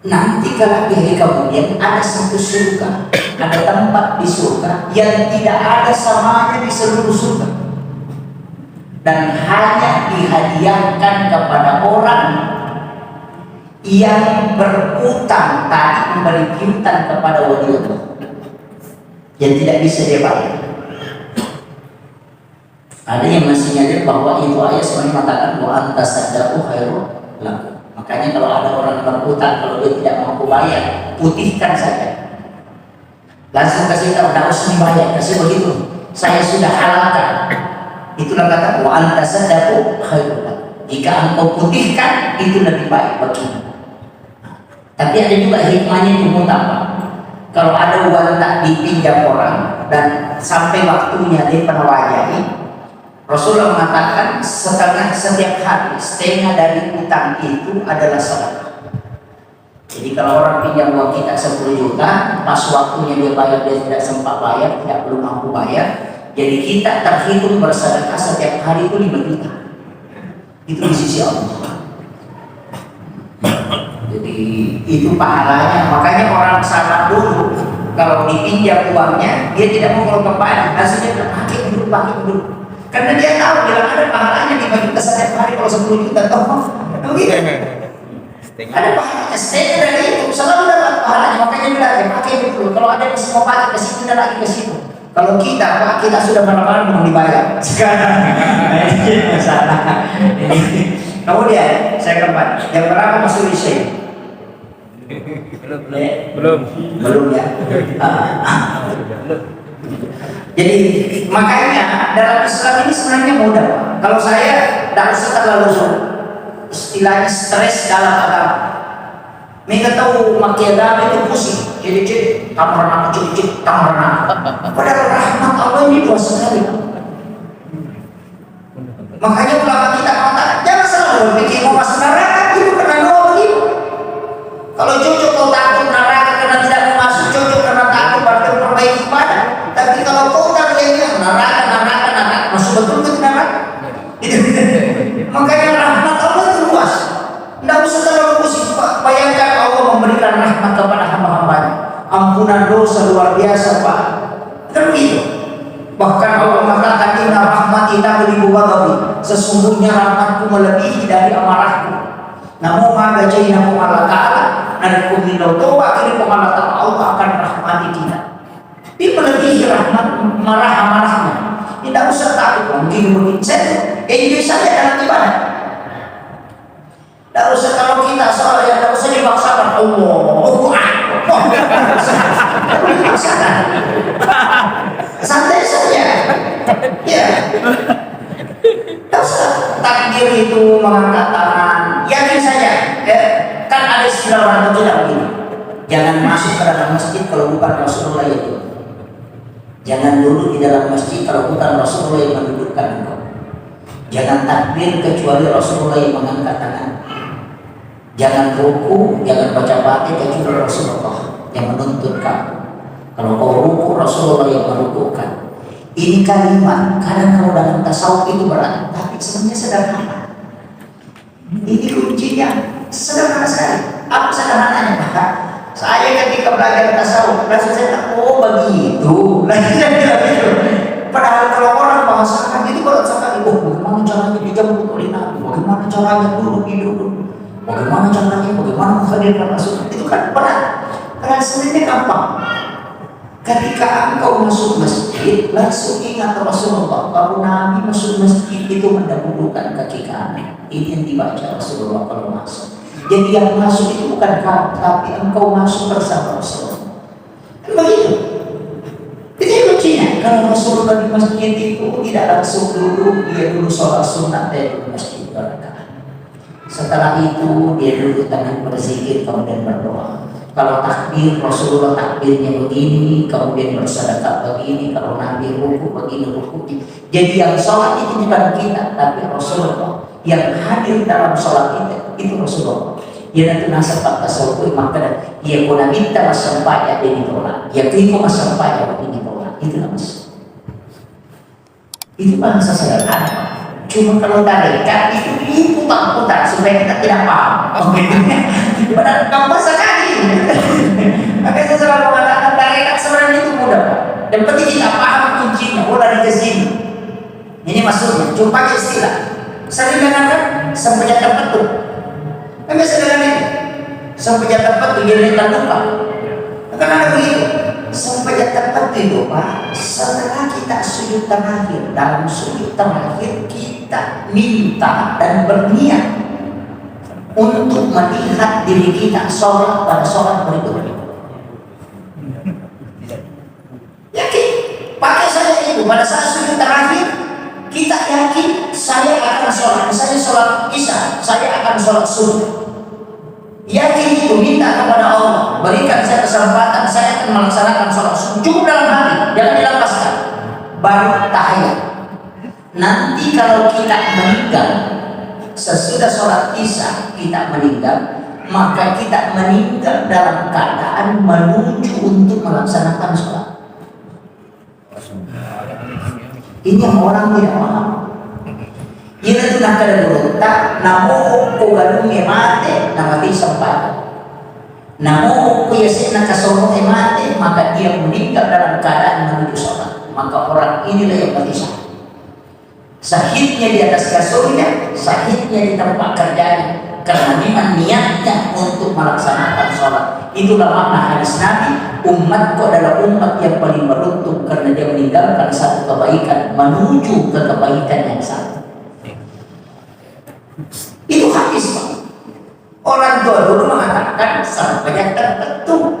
Nanti kalau di hari kemudian ada satu surga, ada tempat di surga yang tidak ada samanya di seluruh surga, dan hanya dihadiahkan kepada orang yang berutang tadi memberi piutang kepada wali yang tidak bisa dia bayar. Ada yang masih nyadar bahwa itu ayat sebenarnya mengatakan wa anta sadaqu khairul lakum. Makanya kalau ada orang berutang, kalau dia tidak mampu bayar, putihkan saja. Langsung kasih tahu, tidak usah dibayar, kasih begitu. Saya sudah halalkan. Itulah kata wa anta sadaqu khairul lakum. Jika engkau putihkan, itu lebih baik bagimu. Tapi ada juga hikmahnya itu mutawal. Kalau ada uang tak dipinjam orang dan sampai waktunya dia pernah wajahi, Rasulullah mengatakan setiap hari setengah dari utang itu adalah sedekah. Jadi kalau orang pinjam uang kita 10 juta, pas waktunya dia bayar dia tidak sempat bayar, tidak belum mampu bayar, jadi kita terhitung bersedekah setiap hari itu 5 juta. Itu di sisi Allah. Jadi itu pahalanya. Makanya orang sahabat dulu kalau dipinjam uangnya dia tidak mau kembali, hasilnya pakai dulu. Karena dia tahu bilang ada pahalanya 5 juta setiap hari kalau 10 juta toh. Begitu. Ada pahalanya, setengah dari itu selalu dapat pahalanya. Makanya bilang ya pakai dulu. Kalau ada yang semua pakai ke situ dan lagi ke situ. Kalau kita Pak, kita sudah malam-malam mau dibayar sekarang. Ini masalah. Kemudian saya kembali. Yang berapa masuk di sini? Belum ya. Jadi makanya dalam Islam ini sebenarnya mudah. Kalau saya tidak usah terlalu istilahnya stres dalam agama. Mereka tahu maki agama itu pusing, jadi tamrana, cicit, tamrana. Padahal rahmat Allah ini luas sekali. Makanya ulama kita mengatakan jangan selalu berpikir mau masuk neraka itu karena doa begitu. Kalau cocok kau takut neraka karena tidak mau masuk, cocok karena takut berarti perbaiki ibadah. Tapi kalau kau targetnya neraka, masuk betul ke neraka. Makanya rahmat Allah itu luas. Tidak usah terlalu pusing. Bayangkan Allah memberikan rahmat kepada hamba-hambanya. Ampunan dosa luar biasa Pak. Kan begitu. Bahkan Allah mengatakan inna rahmati taghlibu ghadabi. Sesungguhnya rahmatku melebihi dari amarahku. Namun maka jainakum Allah Ta'ala narikum minau toba kirikum Allah Ta'ala Allah akan rahmati kita. Dia melebihi rahmat amarahnya. Tidak usah takut mungkin saya enjoy saja dalam ibadah. Tidak usah kalau kita soal yang tidak usah dipaksakan Allahu Akbar. Dipaksakan. Santai saja. Ya. Tidak usah takbir itu mengangkat tangan. Yakin saja. Kan ada istilah orang itu tidak begini. Jangan masuk ke dalam masjid kalau bukan Rasulullah itu. Jangan duduk di dalam masjid kalau bukan Rasulullah yang mendudukkan engkau. Jangan takbir kecuali Rasulullah yang mengangkat tangan. Jangan ruku, jangan baca Fatihah kecuali Rasulullah yang menuntut kamu. Kalau kau ruku, Rasulullah yang merukukan. Ini kalimat kadang kalau dalam tasawuf itu berat, tapi sebenarnya sederhana. Ini kuncinya sederhana sekali. Apa sederhananya Pak? Saya ketika belajar tasawuf, langsung saya tahu, oh begitu. Padahal kalau orang bahasakan itu berat sekali. Oh, bagaimana caranya dijemput oleh Nabi? Bagaimana caranya dulu hidup? Bagaimana caranya? Bagaimana menghadirkan Rasul? Itu kan berat. Padahal sebenarnya gampang. Ketika engkau masuk masjid, langsung ingat Rasulullah. Kalau Nabi masuk masjid itu mendahulukan kaki kanan. Ini yang dibaca Rasulullah kalau masuk. Jadi yang masuk itu bukan kau, tapi engkau masuk bersama Rasulullah. Kan begitu. Itu kuncinya. Kalau Rasulullah di masjid itu tidak langsung duduk, dia dulu sholat sunat dari masjid berkah. Setelah itu dia duduk tangan berzikir kemudian berdoa. Kalau takbir Rasulullah takbirnya begini, kemudian bersedekah begini. Kalau Nabi ruku begini rukunya. Jadi yang sholat itu bukan kita, tapi Rasulullah. Yang hadir dalam sholat itu Rasulullah. Ia nanti nasa tasawuf maka ia guna minta masampaya ini tolak. Ia kiko masampaya ini tolak. Itu mas. Itu bahasa sederhana. Cuma kalau tarekat itu diputar-putar supaya kita tidak paham. Padahal gampang sekali. Makanya saya selalu mengatakan tarekat sebenarnya itu mudah. Yang penting kita paham kuncinya. Oh dari ke sini. Ini maksudnya. Cuma pakai istilah. Sering dengarkan sampai terbentuk. Kan biasa dengan ini. Sampai jatuh tempat begini terluka. Kan ada begitu. Sampai jatuh tempat itu Pak. Setelah kita sujud terakhir, dalam sujud terakhir kita minta dan berniat untuk melihat diri kita sholat pada sholat berikutnya. Yakin? Pakai saja itu pada saat sujud terakhir kita yakin saya akan sholat. Misalnya sholat isya, saya akan sholat subuh. Yakin itu, minta kepada Allah, berikan saya kesempatan, saya akan melaksanakan sholat subuh. Cukup dalam hati, jangan dilepaskan. Baru tahiyat. Nanti kalau kita meninggal sesudah sholat isya kita meninggal, maka kita meninggal dalam keadaan menuju untuk melaksanakan sholat. Ini yang orang tidak paham. Ini tu nak kada beruntak, namo ko galung emate, namati sempat. Namo ko yasi nakasono emate, maka dia meninggal dalam keadaan menuju sholat. Maka orang inilah yang mati syahid. Syahidnya di atas kasurnya, syahidnya di tempat kerjanya, karena memang niatnya untuk melaksanakan sholat. Itulah makna hadis Nabi, umatku adalah umat yang paling beruntung karena dia meninggalkan satu kebaikan menuju ke kebaikan yang satu. Itu hadis Pak. Orang tua dulu mengatakan sampai tertentu.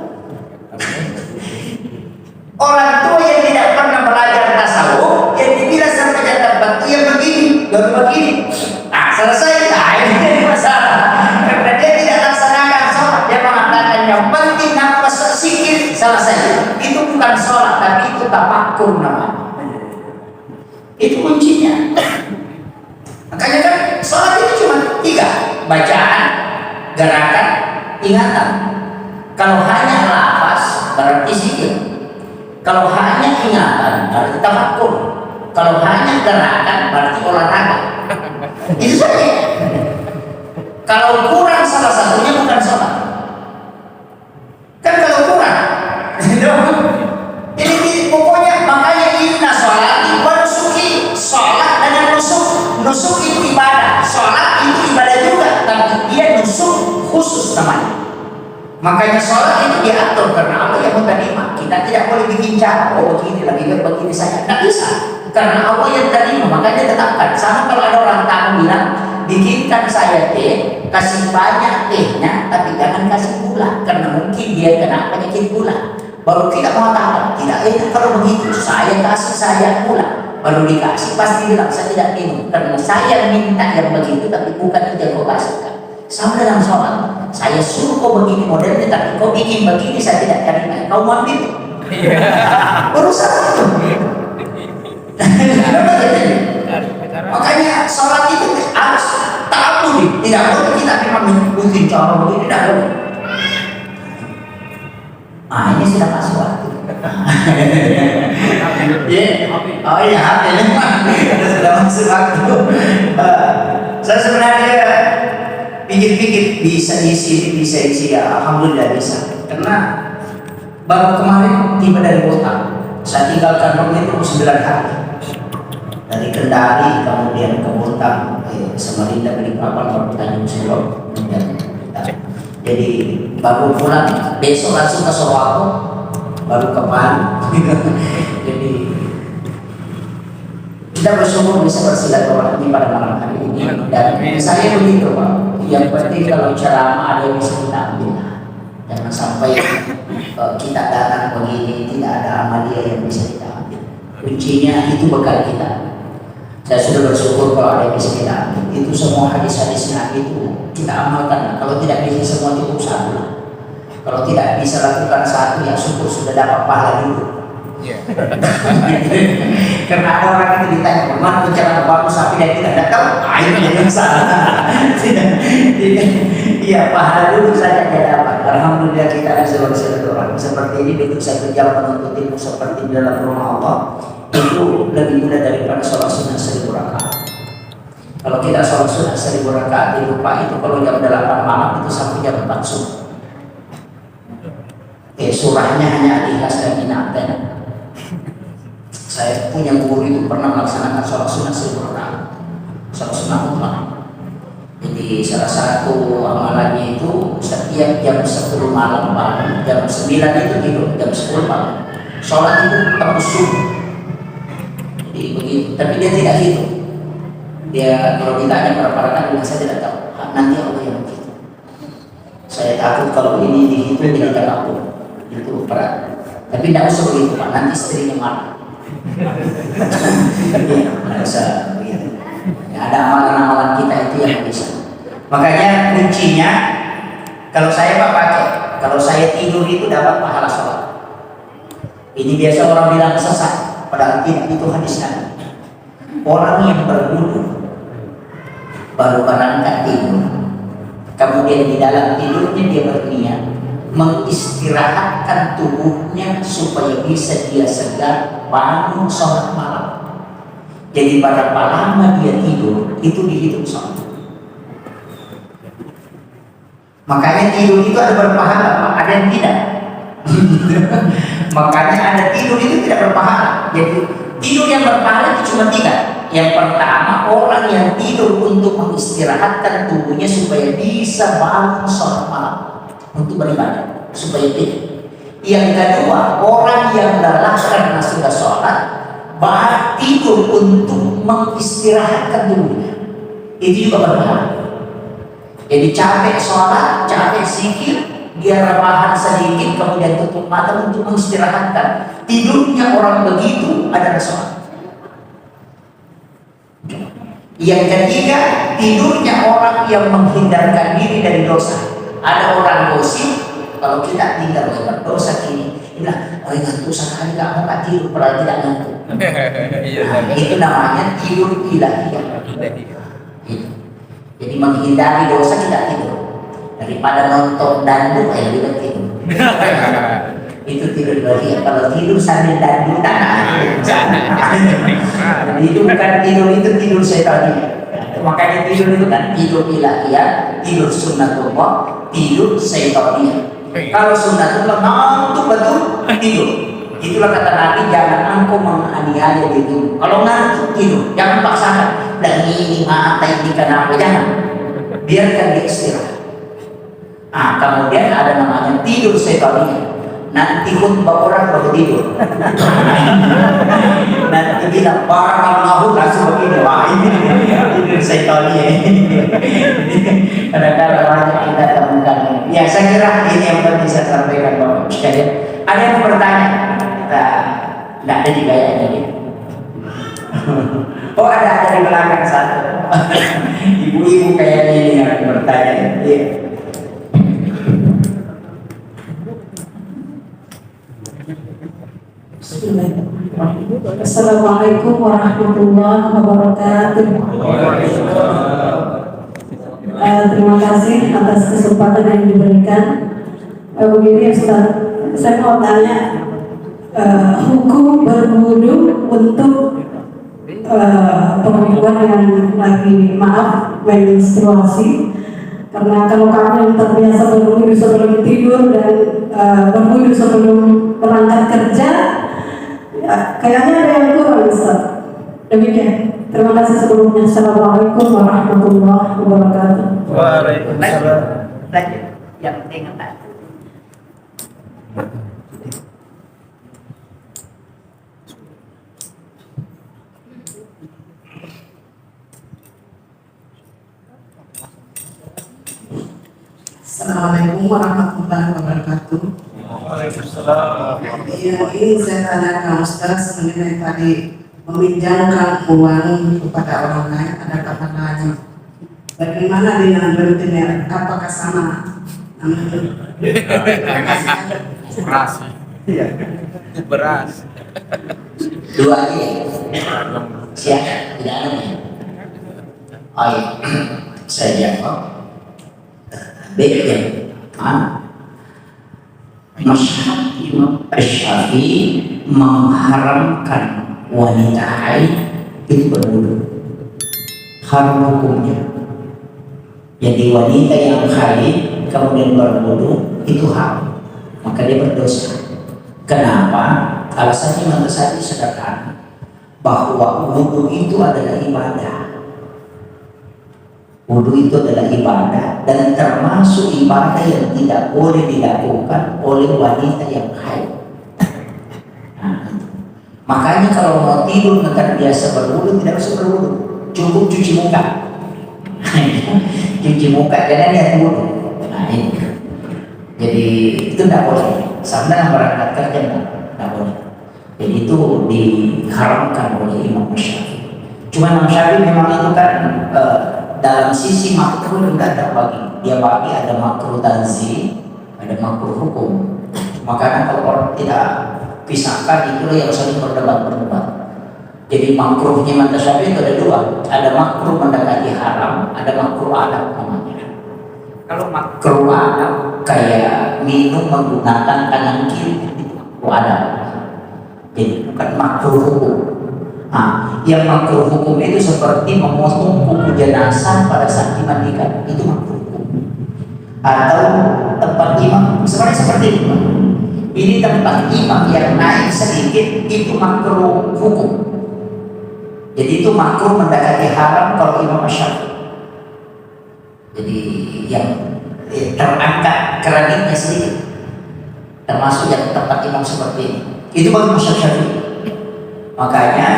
Orang tua yang tidak pernah belajar tasawuf, yang dibilang sampai tertentu yang begini, baru begini. Nah selesai, nah ini jadi masalah. Karena dia tidak laksanakan sholat, dia mengatakan yang penting nafas sikit selesai. Itu bukan sholat, tapi itu tafakkur namanya. Itu kuncinya. Makanya kan sholat itu cuma 3, bacaan, gerakan, ingatan. Kalau hanya lafaz berarti zikir. Kalau hanya ingatan berarti tafakkur. Kalau hanya gerakan berarti olahraga. Itu saja. Kalau kurang salah satunya bukan sholat. Kan kalau kurang, ini pokoknya makanya inna sholati wa nusuki, sholat dengan nusuk. Nusuk itu ibadah, sholat itu ibadah juga, tapi dia nusuk khusus namanya. Makanya sholat itu diatur karena Allah yang menerima. Kita tidak boleh bikin cara, oh begini lagi, begini saja, tidak bisa. Karena Allah yang terima, makanya tetapkan. Sama kalau ada orang tamu bilang, bikinkan saya teh, kasih banyak tehnya, tapi jangan kasih gula, karena mungkin dia kena penyakit gula. Baru kita mengatakan, tidak enak kalau begitu, saya kasih saya gula. Baru dikasih pasti bilang saya tidak minum karena saya minta yang begitu tapi bukan itu yang kau kasihkan. Sama dalam sholat, saya suruh kau begini modelnya tapi kau bikin begini saya tidak terima. Kau mau ambil urusan itu. Makanya sholat itu harus ta'abbudi, tidak boleh kita memang bikin cara begini, tidak boleh. Ini sudah masuk waktu. Oh iya, hati memang sudah masuk waktu. Saya sebenarnya pikir-pikir bisa isi, ya, alhamdulillah bisa. Karena baru kemarin tiba dari kota, saya tinggalkan rumah itu 9 hari. Dari Kendari kemudian ke Bontang, Samarinda, Balikpapan, baru Tanjung Selor. Jadi baru pulang, besok langsung ke Sorowako, baru ke Palu. Jadi kita bersyukur bisa bersilaturahmi pada malam hari ini. Dan saya begitu Pak, yang penting kalau ceramah ada yang bisa kita ambil. Jangan sampai kita datang begini tidak ada amalia yang bisa kita ambil. Kuncinya itu bekal kita. Saya sudah bersyukur kalau ada yang bisa kita ambil. Itu semua hadis-hadis Nabi itu kita amalkan. Kalau tidak bisa semua cukup satu lah. Kalau tidak bisa lakukan satu, ya syukur sudah dapat pahala dulu. Karena ada orang itu ditanya bagaimana cara bagus tapi dia tidak tahu. Ini yang salah. Iya, pahala dulu saja dia dapat. Alhamdulillah kita bisa bersilaturahmi seperti ini, duduk 1 jam menuntut ilmu seperti di dalam rumah Allah. Itu lebih mudah daripada sholat sunnah 1000 rakaat. Kalau kita sholat sunnah 1000 rakaat di lupa itu kalau jam 8 malam itu sampai jam 4 subuh. Surahnya hanya Al-Ikhlas dan Inatan. Saya punya guru itu pernah melaksanakan sholat sunnah 1000 rakaat. Sholat sunnah mutlak. Jadi Jadi salah satu amalannya itu setiap jam 10 malam Pak, jam 9 itu tidur, jam 10 malam sholat itu tembus subuh. Jadi begitu, tapi dia tidak gitu. Dia kalau ditanya berapa rakaat, saya tidak tahu. Nanti Allah yang begitu. Saya takut kalau ini dihitung tidak terlalu itu berat. Tapi tidak usah begitu Pak, nanti istrinya marah. Tidak usah begitu. Ya, ada amalan-amalan kita itu yang bisa. Makanya kuncinya, kalau saya Pak pakai, kalau saya tidur itu dapat pahala sholat. Ini biasa orang bilang sesat, padahal tidak, itu hadisnya. Orang yang berwudu baru berangkat tidur, kemudian di dalam tidurnya dia berniat mengistirahatkan tubuhnya supaya bisa dia segar bangun sholat malam. Jadi berapa lama dia tidur itu dihitung sholat. Makanya tidur itu ada berpahala, ada yang tidak. Makanya ada tidur itu tidak berpahala. Jadi tidur yang berpahala itu cuma 3. Yang pertama, orang yang tidur untuk mengistirahatkan tubuhnya supaya bisa bangun sholat malam untuk beribadah, supaya tidur. Yang kedua, orang yang lelah karena sudah sholat, bahkan tidur untuk mengistirahatkan tubuhnya, itu juga berpahala. Jadi capek sholat, capek zikir, dia rebahan sedikit, kemudian tutup mata untuk mengistirahatkan. Tidurnya orang begitu adalah sholat. Yang ketiga, tidurnya orang yang menghindarkan diri dari dosa. Ada orang gosip, kalau kita tinggal berdosa kini, dia bilang, oh ngantuk sekali, kamu gak tidur, padahal tidak ngantuk. Itu namanya tidur ilahiyah. Jadi menghindari dosa tidak tidur, daripada nonton dangdut yang lebih tidur. Itu tidur ilahiyah. Kalau tidur sambil dangdutan, itu bukan tidur, itu tidur setan. Makanya tidur itu kan tidur ilahiyah, tidur sunnatullah, tidur setaniyah. Kalau sunnatullah ngantuk betul tidur. Itulah kata Nabi, jangan engkau menganiaya dirimu. Kalau ngantuk tidur, jangan paksakan. Dan ini mata ini kenapa? Jangan. Biarkan dia istirahat. Kemudian ada namanya tidur setaniyah. Nanti khutbah orang baru tidur. Nanti bilang barakallahu langsung begini. Wah ini tidur setaniyah. Kadang-kadang banyak kita temukan. Ya saya kira ini yang penting saya sampaikan Bapak sekalian. Ada yang bertanya? Tidak ada di gayanya ini. Oh ada di belakang satu. Ibu-ibu kayak ini yang bertanya. Iya. Assalamualaikum warahmatullahi wabarakatuh. Terima kasih atas kesempatan yang diberikan. Begini Ustaz, saya mau tanya hukum berwudu untuk perempuan yang lagi menstruasi. Karena kalau kami yang terbiasa berwudu sebelum tidur dan berwudu sebelum berangkat kerja, kayaknya ada yang kurang Ustaz. Demikian. Terima kasih sebelumnya. Assalamualaikum warahmatullahi wabarakatuh. Waalaikumsalam. Lanjut. Yang penting apa? Assalamualaikum warahmatullahi wabarakatuh. Waalaikumsalam. Iya, ini saya tanyakan Ustaz mengenai tadi meminjamkan uang kepada orang lain, ada pahalanya. Bagaimana dengan rentenir? Apakah sama? Beras. Iya. Beras. Dua aja. Siapa? Tidak ada. Oh iya. Saya jawab. Baiknya. Mazhab Imam Syafi'i mengharamkan wanita haid itu berwudu. Haram hukumnya. Jadi wanita yang haid kemudian berwudu itu haram, maka dia berdosa. Kenapa? Alasannya tentu saja sederhana, bahwa wudu itu adalah ibadah. Wudhu itu adalah ibadah dan termasuk ibadah yang tidak boleh dilakukan oleh wanita yang haid. Nah, makanya kalau mau tidur negara biasa berwudhu tidak usah berwudhu, cukup cuci muka. Cuci muka jangan lihat wudhu. Nah ini, jadi itu tidak boleh. Sama dengan berangkat kerja tidak boleh. Jadi itu diharamkan oleh Imam Syafi'i. Cuma Imam Syafi'i memang itu kan dalam sisi makruh juga terbagi. Dia bagi ada makruh tanzih, ada makruh hukum. Makanya kalau orang tidak pisahkan itu yang saling berdebat. Jadi makruhnya Imam Syafi'i itu ada dua. Ada makruh mendekati haram, ada makruh adab namanya. Kalau makruh adab kayak minum menggunakan tangan kiri itu makruh adab. Jadi bukan makruh hukum. Nah, yang makruh hukum itu seperti memotong kuku jenazah pada saat dimandikan, itu makruh hukum. Atau tempat imam, sebenarnya seperti itu. Ini tempat imam yang naik sedikit, itu makruh hukum. Jadi itu makruh mendekati haram kalau Imam Syafi'i. Jadi yang terangkat keranjangnya sedikit, termasuk yang tempat imam seperti ini. Itu bagi masyarakat Syafi'i. Makanya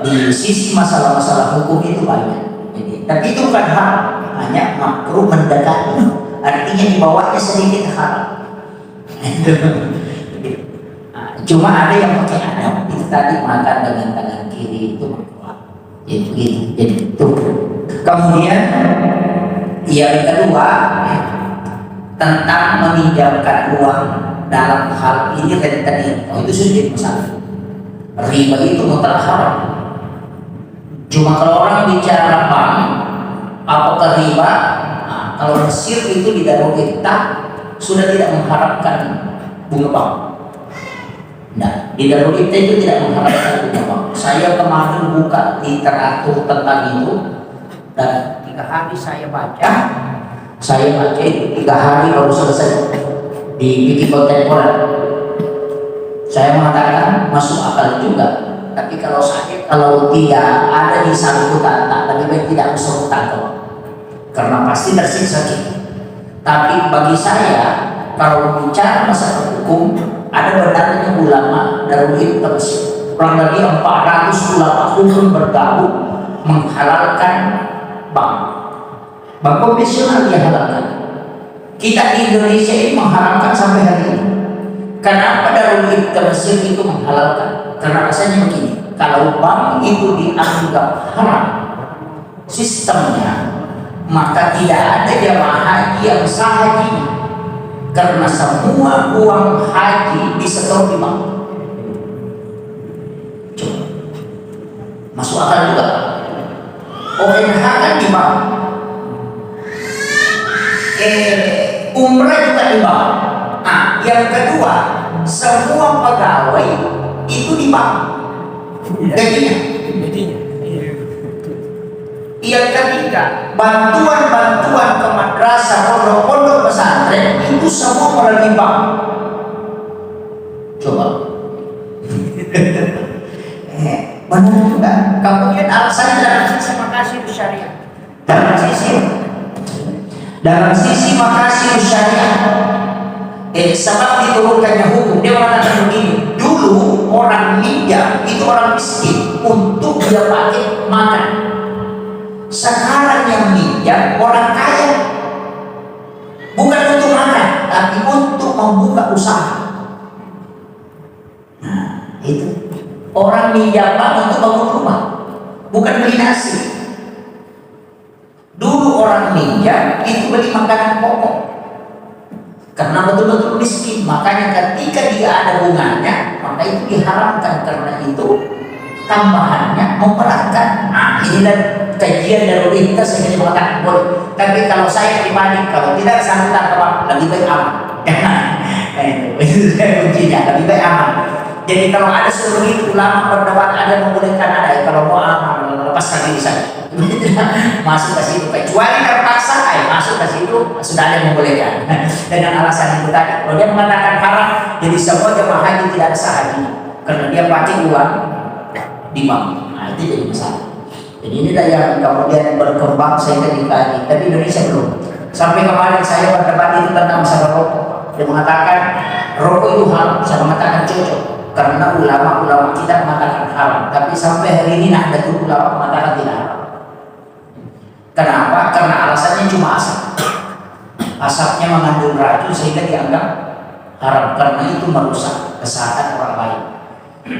di sisi masalah-masalah hukum itu banyak. Jadi, tapi itu bukan haram, hanya makruh mendekati. Artinya di bawahnya sedikit haram. Cuma ada yang pakai adab itu tadi makan dengan tangan kiri itu makruh. Jadi itu. Kemudian yang kedua tentang meminjamkan uang dalam hal ini tadi itu sudah jadi masalah. Riba itu mutlak haram. Cuma kalau orang bicara bank, apakah riba? Nah, kalau Mesir itu di Darul Iftah sudah tidak mengharapkan bunga bank. Nah, di Darul Iftah itu tidak mengharapkan bunga bank. Saya kemarin buka literatur tentang itu dan 3 hari saya baca itu 3 hari baru selesai di Wiki Kontemporer. Saya mengatakan masuk akal juga, tapi kalau tidak ada di satu kata, lebih baik tidak usah utang karena pasti tersiksa kita. Tapi bagi saya, kalau bicara masalah hukum, ada benarnya ulama Darul Iftah kurang lebih 400 ulama hukum bergabung menghalalkan bank konvensional dihalalkan. Kita di Indonesia ini mengharamkan sampai hari ini. Kenapa Darul Iftah Mesir itu menghalalkan? Karena rasanya begini, kalau bank itu dianggap haram sistemnya, maka tidak ada jamaah haji yang sah hajinya, karena semua uang haji disetor di bank. Coba masuk akal juga. ONH kan di bank, umrah juga di bank. Nah, yang kedua, semua pegawai itu di bank gajinya. Yang ketiga, bantuan ke madrasah, pondok pesantren itu semua melalui bank. Coba. Benar juga. Kemudian alasannya dalam sisi makasih syariah. Dalam sisi makasih syariah. Sebab diturunkannya hukum, dia mengatakan begini, dulu orang minjam itu orang miskin untuk dia pakai makan. Sekarang yang minjam orang kaya, bukan untuk makan, tapi untuk membuka usaha. Nah, itu orang minjam untuk bangun rumah, bukan beli nasi. Dulu orang minjam itu beli makanan pokok, karena betul-betul miskin. Makanya ketika dia ada bunganya, maka itu diharamkan, karena itu tambahannya memberatkan. Nah, inilah kajian Darul Iftah sehingga mengatakan boleh. Tapi kalau saya pribadi, kalau tidak sanggup lebih baik aman. Itu kuncinya, lebih baik aman. Jadi kalau ada seluruh ulama berdebat, ada membolehkan, ada kalau mau aman lepaskan diri saja. Masuk ke situ, kecuali terpaksa masuk ke situ sudah ada yang membolehkan dengan alasan itu tadi. Kalau dia mengatakan haram, jadi semua jemaah haji tidak sah haji karena dia pakai uang di bank. Nah, itu jadi masalah. Jadi inilah yang kemudian berkembang sehingga dikaji. Tapi Indonesia belum. Sampai kemarin saya berdebat itu tentang masalah rokok. Dia mengatakan rokok itu haram, saya mengatakan cocok karena ulama-ulama kita mengatakan haram. Tapi sampai hari ini Nahdlatul Ulama mengatakan tidak haram. Kenapa? Karena alasannya cuma asap. Asapnya mengandung racun sehingga dianggap haram karena itu merusak kesehatan orang lain.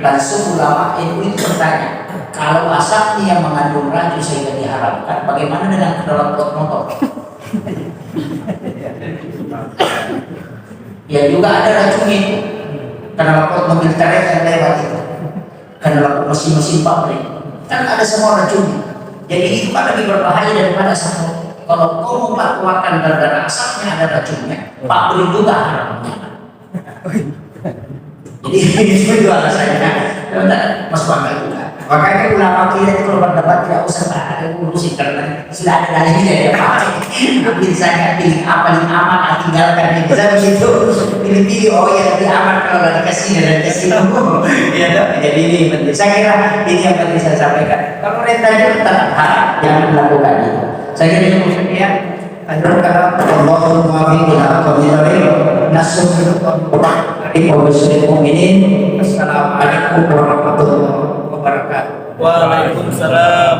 Langsung ulama itu bertanya, kalau asapnya yang mengandung racun sehingga diharamkan, bagaimana dengan knalpot motor? Ya juga ada racunnya itu. Knalpot mobil trek yang lewat itu, knalpot mesin-mesin pabrik, kan ada semua racunnya. Jadi itu kan lebih berbahaya daripada asap. Kalau kau mau keluarkan gara-gara asapnya ada racunnya, pabrik juga haramnya. Jadi itu juga alasannya. Mas Bangga juga. Makanya ulama kita itu kalau berdebat tidak usah urusin karena sudah ada dalilnya dia pakai. Ambil saja pilih apa paling aman, tinggalkan bisa begitu. Pilih-pilih oh ya lebih aman kalau lagi kesini dan kesini. Ya jadi ini penting. Saya kira ini yang penting saya sampaikan. Kalau rentanya tetap haram, jangan melakukan itu. Saya kira itu sekian. Adalah Allahumma wa'afina qawmi nasum ini. Assalamualaikum warahmatullahi wabarakatuh. Waalaikumsalam.